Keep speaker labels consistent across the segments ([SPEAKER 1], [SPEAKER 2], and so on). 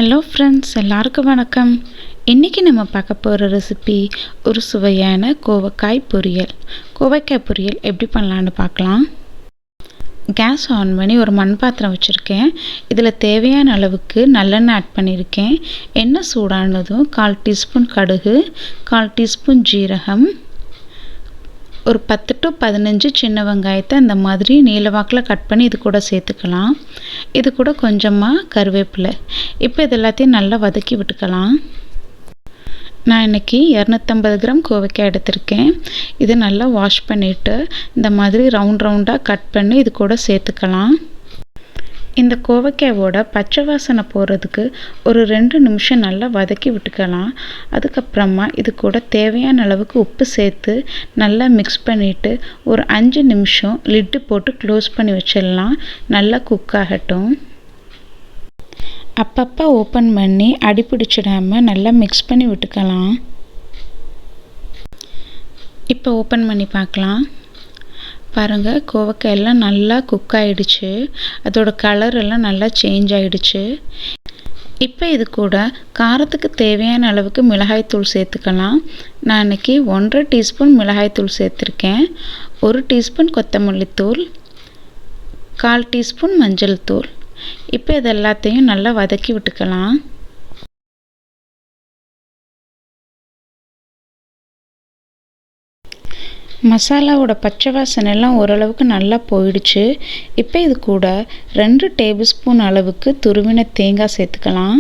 [SPEAKER 1] Hello friends, எல்லாருக்கும் வணக்கம். இன்றைக்கி நம்ம பார்க்க போகிற ரெசிபி ஒரு சுவையான கோவக்காய் பொரியல். கோவக்காய் பொரியல் எப்படி பண்ணலான்னு பார்க்கலாம். கேஸ் ஆன் பண்ணி ஒரு மண் பாத்திரம் வச்சுருக்கேன். இதில் தேவையான அளவுக்கு நல்லெண்ணெய் ஆட் பண்ணியிருக்கேன். எண்ணெய் சூடானதும் 1/4 டீஸ்பூன் கடுகு, 1/4 டீஸ்பூன் ஜீரகம், ஒரு 10 to 15 சின்ன வெங்காயத்தை இந்த மாதிரி நீளவாக்கில் கட் பண்ணி இது கூட சேர்த்துக்கலாம். இது கூட கொஞ்சமாக கருவேப்பிலை. இப்போ இது எல்லாத்தையும் நல்லா வதக்கி விட்டுக்கலாம். நான் இன்றைக்கி 250 கிராம் கோவக்காய் எடுத்திருக்கேன். இது நல்லா வாஷ் பண்ணிவிட்டு இந்த மாதிரி ரவுண்டாக கட் பண்ணி இது கூட சேர்த்துக்கலாம். இந்த கோவக்காயோட பச்சை வாசனை போகிறதுக்கு ஒரு 2 நிமிஷம் நல்லா வதக்கி விட்டுக்கலாம். அதுக்கப்புறமா இது கூட தேவையான அளவுக்கு உப்பு சேர்த்து நல்லா மிக்ஸ் பண்ணிவிட்டு ஒரு 5 நிமிஷம் லிட்டு போட்டு க்ளோஸ் பண்ணி வச்சிடலாம். நல்லா குக் ஆகட்டும். அப்பப்போ ஓப்பன் பண்ணி அடி பிடிச்சிடாமல் நல்லா மிக்ஸ் பண்ணி விட்டுக்கலாம். இப்போ ஓப்பன் பண்ணி பார்க்கலாம். பாருங்கள், கோவக்காய் எல்லாம் நல்லா குக் ஆகிடுச்சு. அதோட கலர் எல்லாம் நல்லா சேஞ்ச் ஆகிடுச்சு. இப்போ இது கூட காரத்துக்கு தேவையான அளவுக்கு மிளகாய்த்தூள் சேர்த்துக்கலாம். நான் இன்றைக்கி 1.5 டீஸ்பூன் மிளகாய்த்தூள் சேர்த்துருக்கேன். 1 டீஸ்பூன் கொத்தமல்லி தூள், 1/4 டீஸ்பூன் மஞ்சள் தூள். இப்போ இது எல்லாத்தையும் நல்லா வதக்கி விட்டுக்கலாம். மசாலாவோட பச்சை வாசனை எல்லாம் ஓரளவுக்கு நல்லா போயிடுச்சு. இப்போ இது கூட 2 டேபிள் ஸ்பூன் அளவுக்கு துருவின தேங்காய் சேர்த்துக்கலாம்.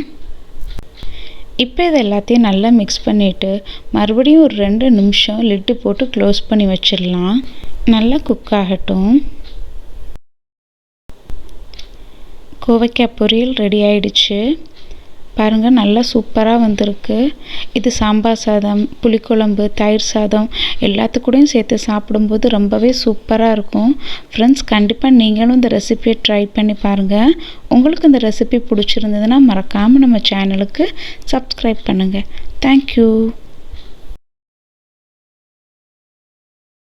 [SPEAKER 1] இப்போ இது எல்லாத்தையும் நல்லா மிக்ஸ் பண்ணிவிட்டு மறுபடியும் ஒரு 2 நிமிஷம் லிட்டு போட்டு க்ளோஸ் பண்ணி வச்சிடலாம். நல்லா குக் ஆகட்டும். கோவக்காய் பொரியல் ரெடி ஆயிடுச்சு. பாருங்கள், நல்லா சூப்பராக வந்திருக்கு. இது சாம்பார் சாதம், புளிக்குழம்பு, தயிர் சாதம் எல்லாத்துக்கூடையும் சேர்த்து சாப்பிடும்போது ரொம்பவே சூப்பராக இருக்கும். ஃப்ரெண்ட்ஸ், கண்டிப்பாக நீங்களும் இந்த ரெசிபியை ட்ரை பண்ணி பாருங்கள். உங்களுக்கு இந்த ரெசிபி பிடிச்சிருந்ததுன்னா மறக்காமல் நம்ம சேனலுக்கு சப்ஸ்கிரைப் பண்ணுங்கள். தேங்க்யூ.